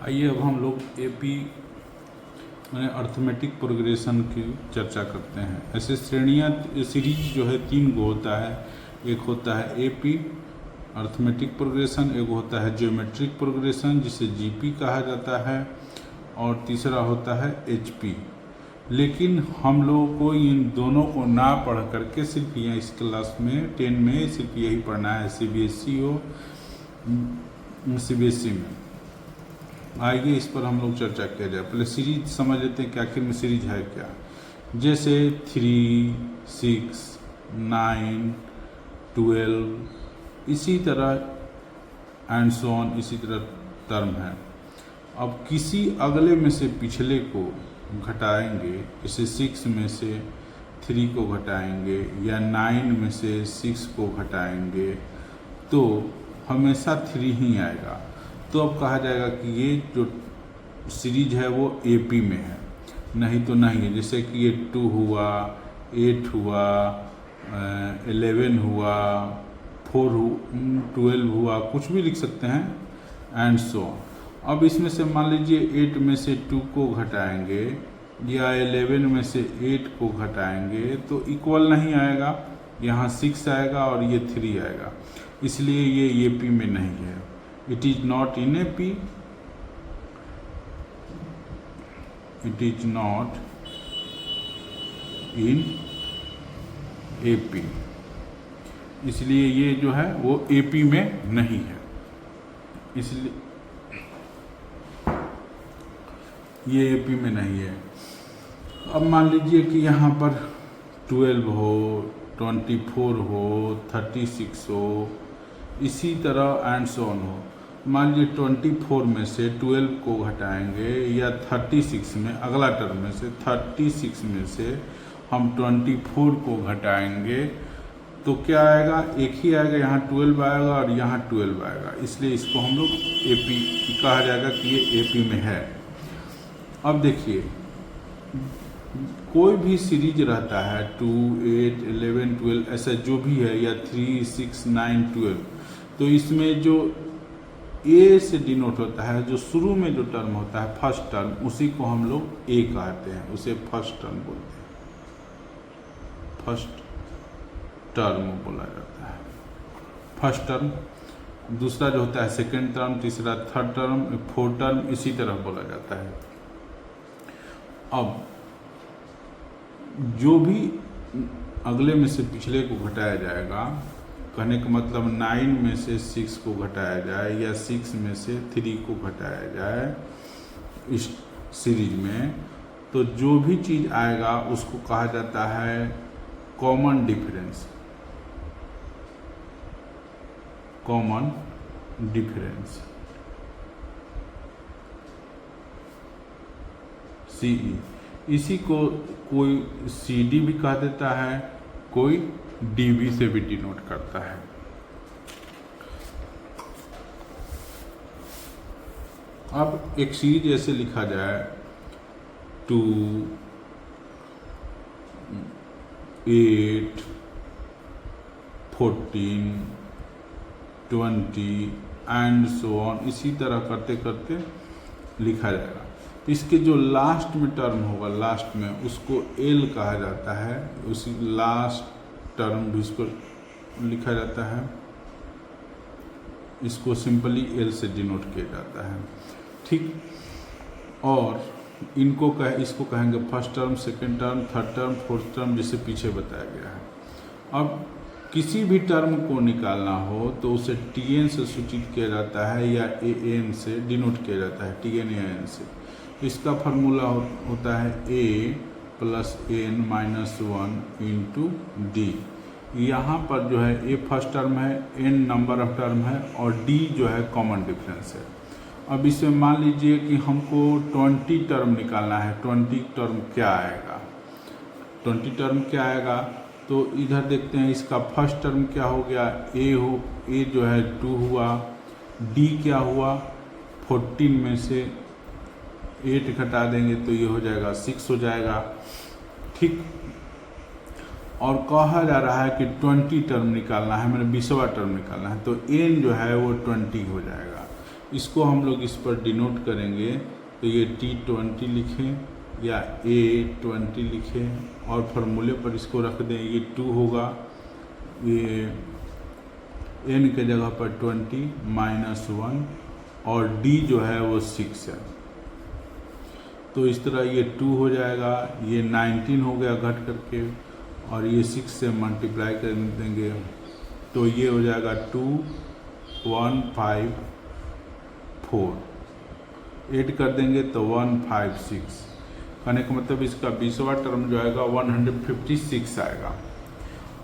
आइए अब हम लोग एपी मैंने अर्थमेटिक प्रोग्रेशन की चर्चा करते हैं। ऐसे श्रेणियाँ सीरीज जो है 3 गो होता है। एक होता है एपी अर्थमेटिक प्रोग्रेशन, एक होता है ज्योमेट्रिक प्रोग्रेशन जिसे जीपी कहा जाता है, और तीसरा होता है एचपी। लेकिन हम लोगों को इन दोनों को ना पढ़ करके सिर्फ यहाँ इस क्लास में 10 में सिर्फ यही पढ़ना है, सीबीएसई हो सीबीएसई में। आइए इस पर हम लोग चर्चा किया जाए। पहले सीरीज समझ लेते हैं कि आखिर में सीरीज है क्या। जैसे 3, 6, 9, 12 इसी तरह एंड सो ऑन, इसी तरह टर्म है। अब किसी अगले में से पिछले को घटाएंगे, जैसे 6 में से 3 को घटाएंगे या 9 में से 6 को घटाएंगे तो हमेशा 3 ही आएगा। तो अब कहा जाएगा कि ये जो सीरीज है वो एपी में है, नहीं तो नहीं है। जैसे कि ये 2 हुआ, 8 हुआ, 11 हुआ, 12 हुआ, कुछ भी लिख सकते हैं एंड सो ऑन। अब इसमें से मान लीजिए 8 में से 2 को घटाएंगे या 11 में से 8 को घटाएंगे तो इक्वल नहीं आएगा, यहाँ 6 आएगा और ये 3 आएगा, इसलिए ये एपी में नहीं है। It is not in AP. It is not in AP. इसलिए ये जो है वो AP में नहीं है, इसलिए ये AP में नहीं है। अब मान लीजिए कि यहाँ पर 12 हो, 24 हो, 36 हो, इसी तरह एंड सो ऑन हो। मान लीजिए 24 में से 12 को घटाएंगे या 36 में, अगला टर्म में से 36 में से हम 24 को घटाएंगे तो क्या आएगा, एक ही आएगा, यहाँ 12 आएगा और यहाँ 12 आएगा, इसलिए इसको हम लोग एपी कहा जाएगा कि ये एपी में है। अब देखिए कोई भी सीरीज रहता है 2, 8, 11, 12 ऐसा जो भी है, या 3, 6, 9, 12, तो इसमें जो ए से डिनोट होता है, जो शुरू में जो टर्म होता है फर्स्ट टर्म, उसी को हम लोग ए कहते हैं, उसे फर्स्ट टर्म बोलते हैं, फर्स्ट टर्म बोला जाता है। फर्स्ट टर्म, दूसरा जो होता है सेकेंड टर्म, तीसरा थर्ड टर्म, फोर्थ टर्म, इसी तरह बोला जाता है। अब जो भी अगले में से पिछले को घटाया जाएगा, कहने का मतलब 9 में से 6 को घटाया जाए या 6 में से 3 को घटाया जाए इस सीरीज में, तो जो भी चीज़ आएगा उसको कहा जाता है common difference. Common difference CE। इसी को कोई CD भी कह देता है, कोई DB से भी डिनोट करता है। अब एक सीरीज ऐसे लिखा जाए 2, 8, 14, 20 एंड सो ऑन, इसी तरह करते करते लिखा जाएगा। इसके जो लास्ट में टर्म होगा, लास्ट में, उसको L कहा जाता है, उसी लास्ट टर्म भी इसको लिखा जाता है, इसको सिंपली L से डिनोट किया जाता है, ठीक। और इसको कहेंगे first term, second term, third term, fourth term, जिसे पीछे बताया गया है। अब किसी भी टर्म को निकालना हो तो उसे TN से सूचित किया जाता है या AN से डिनोट किया जाता है, TN या AN से। इसका फार्मूला होता है A + N - 1 × D। यहाँ पर जो है A फर्स्ट टर्म है, N नंबर ऑफ टर्म है और D जो है कॉमन डिफरेंस है। अब इसमें मान लीजिए कि हमको 20 टर्म निकालना है, 20 टर्म क्या आएगा, 20 टर्म क्या आएगा, तो इधर देखते हैं इसका फर्स्ट टर्म क्या हो गया, A जो है 2 हुआ, D क्या हुआ, 14 में से 8 घटा देंगे तो ये हो जाएगा 6 हो जाएगा, ठीक। और कहा जा रहा है कि 20 टर्म निकालना है, मैंने 20वां टर्म निकालना है, तो N जो है वो 20 हो जाएगा। इसको हम लोग इस पर डिनोट करेंगे तो ये T20 लिखें या A20 लिखें और फार्मूले पर इसको रख दें। ये 2 होगा, ये n के जगह पर 20 -1 और d जो है वो 6 है। तो इस तरह ये 2 हो जाएगा, ये 19 हो गया घट करके और ये 6 से मल्टीप्लाई कर देंगे तो ये हो जाएगा 2154, ऐड कर देंगे तो 156। कहने का मतलब इसका 20वां टर्म जो आएगा 156 आएगा।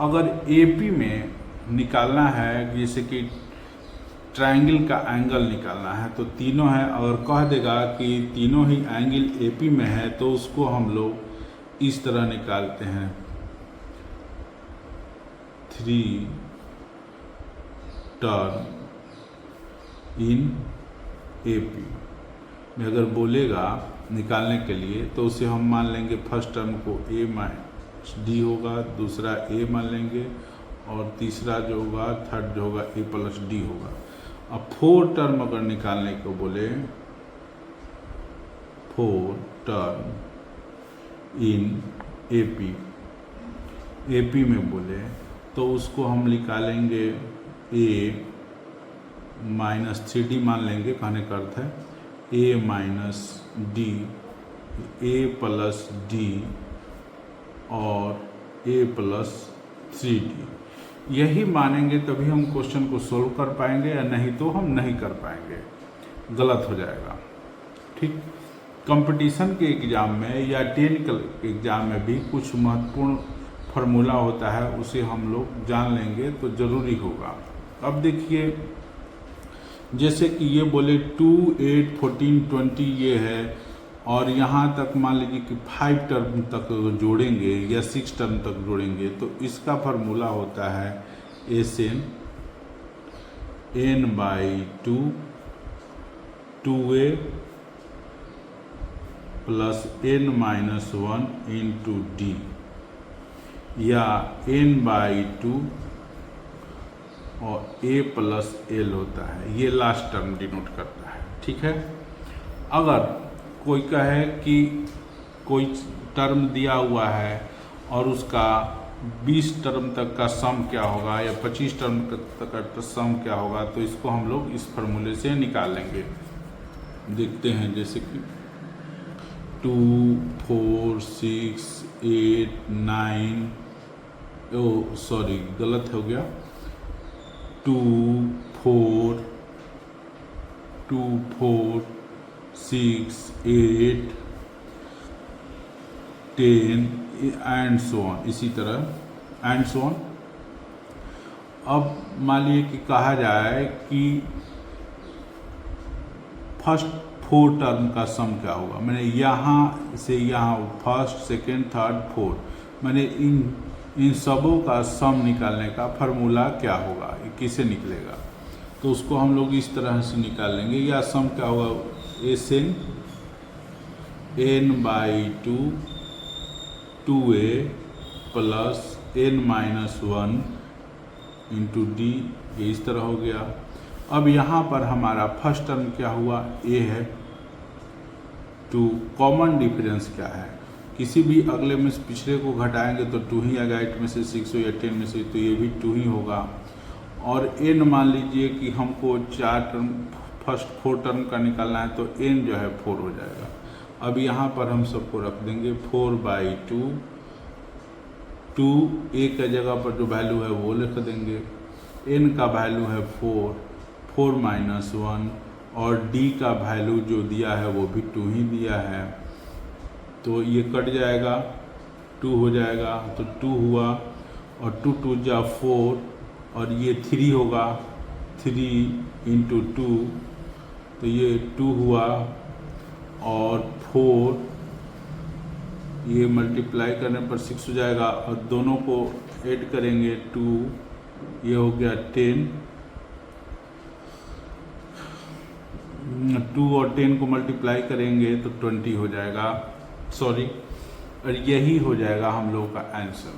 अगर AP में निकालना है, जैसे कि ट्रायंगल का एंगल निकालना है तो तीनों है, अगर कह देगा कि तीनों ही एंगल AP में है तो उसको हम लोग इस तरह निकालते हैं 3 टर्म इन AP में अगर बोलेगा निकालने के लिए तो उसे हम मान लेंगे फर्स्ट टर्म को A माइनस D होगा, दूसरा A मान लेंगे और तीसरा जो होगा थर्ड जो होगा A प्लस D होगा। अब 4 टर्म अगर निकालने को बोले 4 टर्म इन AP में बोले तो उसको हम निकालेंगे A माइनस 3D मान लेंगे, कहने का अर्थ है A minus D, A plus D और A प्लस 3D। यही मानेंगे तभी हम क्वेश्चन को सोल्व कर पाएंगे, या नहीं तो हम नहीं कर पाएंगे, गलत हो जाएगा। ठीक, कंपटीशन के एग्ज़ाम में या टेक्निकल एग्ज़ाम में भी कुछ महत्वपूर्ण फार्मूला होता है, उसे हम लोग जान लेंगे तो ज़रूरी होगा। अब देखिए, जैसे कि ये बोले 2, 8, 14, 20 ये है और यहाँ तक मान लीजिए कि 5 टर्म तक जोड़ेंगे या 6 टर्म तक जोड़ेंगे तो इसका फार्मूला होता है SN n/2 2a plus n-1 into D या n/2 और A प्लस L होता है, ये लास्ट टर्म डिनोट करता है। ठीक है, अगर कोई कहे कि कोई टर्म दिया हुआ है और उसका 20 टर्म तक का सम क्या होगा या 25 टर्म तक का सम क्या होगा तो इसको हम लोग इस फार्मूले से निकालेंगे। देखते हैं, जैसे कि 2, 4, 6, 8, 9, सॉरी गलत हो गया, 2, 4, 6, 8, 10 एंड सो ऑन, इसी तरह एंड सो ऑन। अब मान लीजिए कि कहा जाए कि फर्स्ट 4 टर्म का सम क्या होगा, मैंने यहाँ से यहाँ फर्स्ट, सेकेंड, थर्ड, फोर्थ, मैंने इन सबों का सम निकालने का फार्मूला क्या होगा, ये किसे निकलेगा, तो उसको हम लोग इस तरह से निकाल लेंगे। या सम क्या होगा, SN n/2 2a plus n-1 into D, ये इस तरह हो गया। अब यहाँ पर हमारा फर्स्ट टर्म क्या हुआ, A है, टू कॉमन डिफरेंस क्या है, किसी भी अगले में से पिछले को घटाएंगे तो 2 ही आएगा, 8 में से 6 हो या 10 में से, तो ये भी 2 ही होगा। और n मान लीजिए कि हमको 4 टर्म फर्स्ट 4 टर्म का निकालना है तो n जो है 4 हो जाएगा। अब यहाँ पर हम सबको रख देंगे 4/2, 2 a के जगह पर जो वैल्यू है वो लिख देंगे, n का वैल्यू है 4, 4-1 और D का वैल्यू जो दिया है वो भी 2 ही दिया है, तो ये कट जाएगा, 2 हो जाएगा, तो 2 हुआ और 2 2 जा 4 और ये 3 होगा, 3 इंटू 2, तो ये 2 हुआ और 4 ये मल्टीप्लाई करने पर 6 हो जाएगा और दोनों को ऐड करेंगे 2, ये हो गया 10, 2 और 10 को मल्टीप्लाई करेंगे तो 20 हो जाएगा, सॉरी, और यही हो जाएगा हम लोगों का आंसर।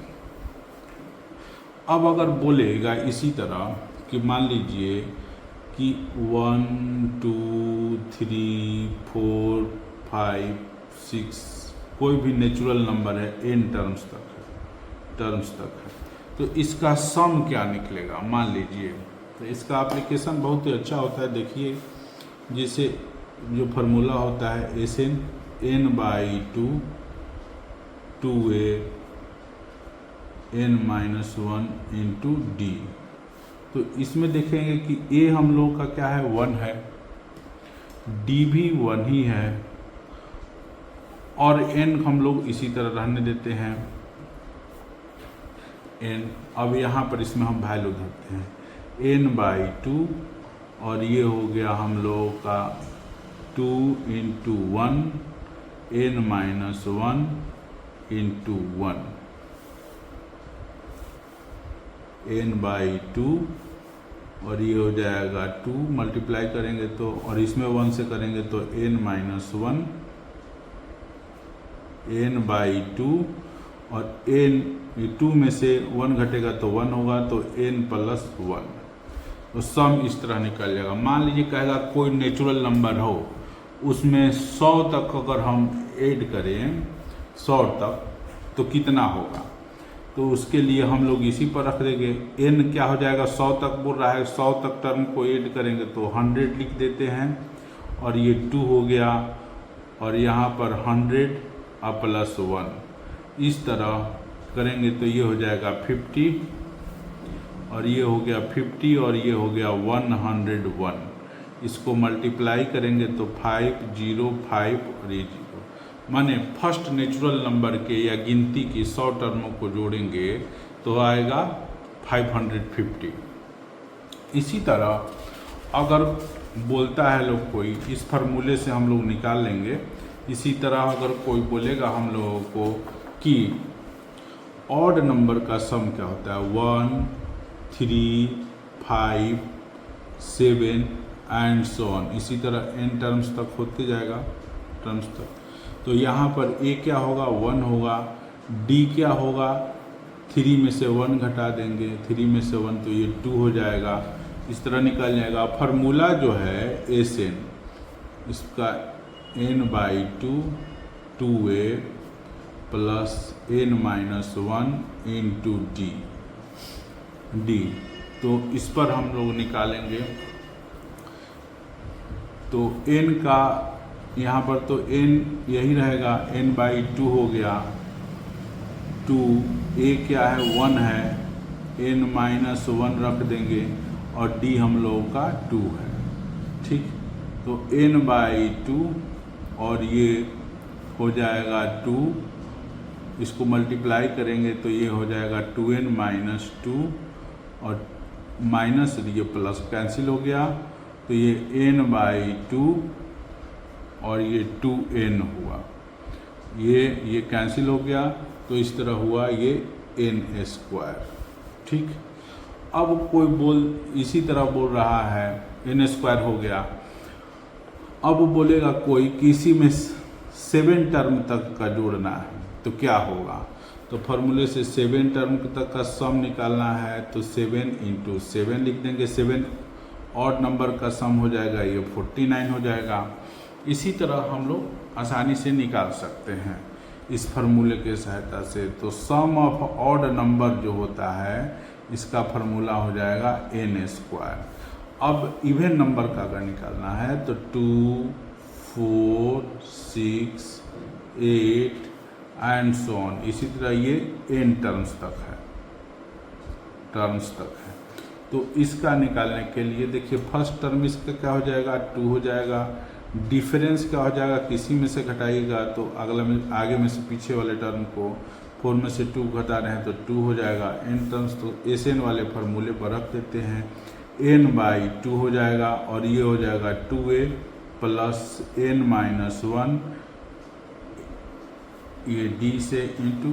अब अगर बोलेगा इसी तरह कि मान लीजिए कि 1 2 3 4 5 6 कोई भी नेचुरल नंबर है n टर्म्स तक है तो इसका सम क्या निकलेगा मान लीजिए। तो इसका एप्लीकेशन बहुत ही अच्छा होता है। देखिए जैसे जो फार्मूला होता है Sn n/2 2a n-1 into d। तो इसमें देखेंगे कि a हम लोग का क्या है 1 है, d भी 1 ही है और n हम लोग इसी तरह रहने देते हैं n। अब यहाँ पर इसमें हम वैल्यू धरते हैं n/2 और ये हो गया हम लोगों का 2 इंटू 1 n-1 इंटू 1 n/2 और ये हो जाएगा 2 मल्टीप्लाई करेंगे तो और इसमें 1 से करेंगे तो n-1 n/2 और n 2 में से 1 घटेगा तो 1 होगा तो n+1। तो सम इस तरह निकल जाएगा। मान लीजिए कहेगा कोई नेचुरल नंबर हो उसमें 100 तक अगर हम ऐड करें 100 तक तो कितना होगा। तो उसके लिए हम लोग इसी पर रख देंगे n क्या हो जाएगा 100 तक बोल रहा है 100 तक टर्म को ऐड करेंगे तो 100 लिख देते हैं और ये 2 हो गया और यहाँ पर 100 +1 इस तरह करेंगे तो ये हो जाएगा 50 और ये हो गया 50 और ये हो गया 101। इसको मल्टीप्लाई करेंगे तो 505 और ये 0 माने फर्स्ट नेचुरल नंबर के या गिनती की 100 टर्मों को जोड़ेंगे तो आएगा 550। इसी तरह अगर बोलता है लोग कोई इस फार्मूले से हम लोग निकाल लेंगे। इसी तरह अगर कोई बोलेगा हम लोगों को कि ऑड नंबर का सम क्या होता है 1 3 5 7 एंड सो ऑन, इसी तरह n टर्म्स तक होते जाएगा टर्म्स तक। तो यहाँ पर a क्या होगा 1 होगा, d क्या होगा 3 में से 1 घटा देंगे 3 में से 1 तो ये 2 हो जाएगा। इस तरह निकल जाएगा। फार्मूला जो है Sn इसका n/2 2a plus n-1 into d। तो इस पर हम लोग निकालेंगे तो n का यहाँ पर तो n यही रहेगा n/2 हो गया 2 a क्या है 1 है n-1 रख देंगे और d हम लोगों का 2 है। ठीक, तो n/2 और ये हो जाएगा 2, इसको मल्टीप्लाई करेंगे तो ये हो जाएगा 2n-2 और माइनस ये प्लस कैंसिल हो गया तो ये n/2 और ये 2n हुआ, ये कैंसिल हो गया तो इस तरह हुआ ये n²। ठीक, अब कोई इसी तरह बोल रहा है n² हो गया। अब बोलेगा कोई किसी में 7 टर्म तक का जोड़ना है तो क्या होगा। तो फॉर्मूले से 7 टर्म तक का सम निकालना है तो 7 × 7 लिख देंगे। 7 ऑड नंबर का सम हो जाएगा ये 49 हो जाएगा। इसी तरह हम लोग आसानी से निकाल सकते हैं इस फार्मूले के सहायता से। तो सम ऑफ ऑड नंबर जो होता है इसका फार्मूला हो जाएगा n²। अब इवन नंबर का अगर निकालना है तो 2 4 6 8 एंड सो ऑन, इसी तरह ये n टर्म्स तक है। तो इसका निकालने के लिए देखिए फर्स्ट टर्म इसका क्या हो जाएगा 2 हो जाएगा। डिफरेंस क्या हो जाएगा किसी में से घटाइएगा तो अगला में आगे में से पीछे वाले टर्म को 4 में से 2 घटा रहे हैं तो 2 हो जाएगा। n टर्म्स तो Sn वाले फार्मूले पर रख देते हैं n/2 हो जाएगा और ये हो जाएगा 2a प्लस n-1 ये d से इंटू।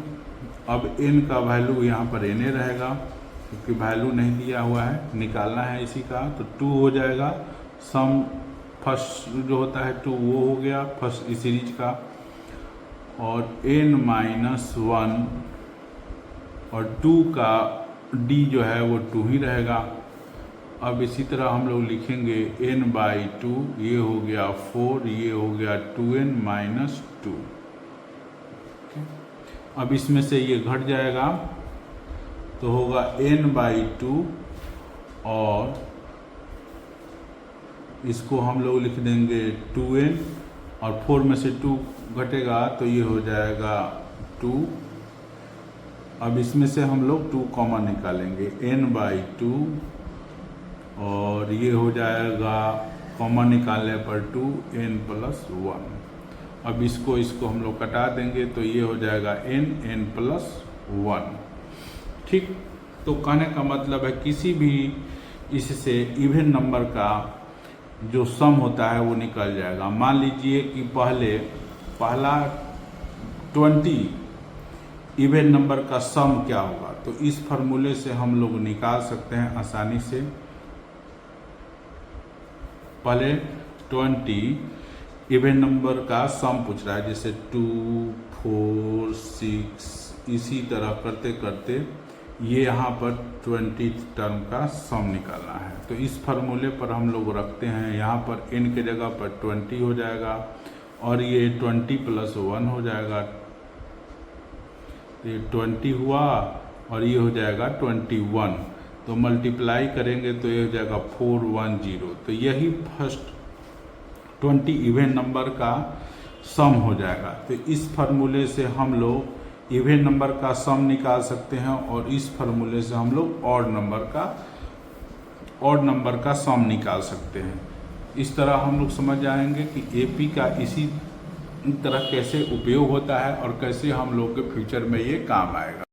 अब n का वैल्यू यहाँ पर n रहेगा क्योंकि वैल्यू नहीं दिया हुआ है, निकालना है इसी का। तो 2 हो जाएगा। सम फर्स्ट जो होता है 2 वो हो गया फर्स्ट इस सीरीज का और n-1 और 2 का d जो है वो 2 ही रहेगा अब इसी तरह हम लोग लिखेंगे n/2, ये हो गया 4, ये हो गया 2n माइनस 2। अब इसमें से ये घट जाएगा तो होगा n/2 और इसको हम लोग लिख देंगे 2n और 4 में से 2 घटेगा तो ये हो जाएगा 2। अब इसमें से हम लोग 2 कॉमन निकालेंगे n/2 और ये हो जाएगा कॉमन निकालने पर 2n + 1। अब इसको हम लोग कटा देंगे तो ये हो जाएगा n + 1। ठीक, तो कहने का मतलब है किसी भी इससे इवन नंबर का जो सम होता है वो निकल जाएगा। मान लीजिए कि पहला 20 इवन नंबर का सम क्या होगा, तो इस फार्मूले से हम लोग निकाल सकते हैं आसानी से। पहले 20 इवन नंबर का सम पूछ रहा है, जैसे 2, 4, 6, इसी तरह करते करते ये यहाँ पर 20 टर्म का सम निकालना है। तो इस फार्मूले पर हम लोग रखते हैं, यहाँ पर n के जगह पर 20 हो जाएगा और ये 20 + 1 हो जाएगा, तो ये 20 हुआ और ये हो जाएगा 21। तो मल्टीप्लाई करेंगे तो ये हो जाएगा 410। तो यही फर्स्ट 20 इवन नंबर का सम हो जाएगा। तो इस फार्मूले से हम लोग इवन नंबर का सम निकाल सकते हैं और इस फार्मूले से हम लोग ऑड नंबर का सम निकाल सकते हैं। इस तरह हम लोग समझ जाएंगे कि एपी का इसी तरह कैसे उपयोग होता है और कैसे हम लोग के फ्यूचर में ये काम आएगा।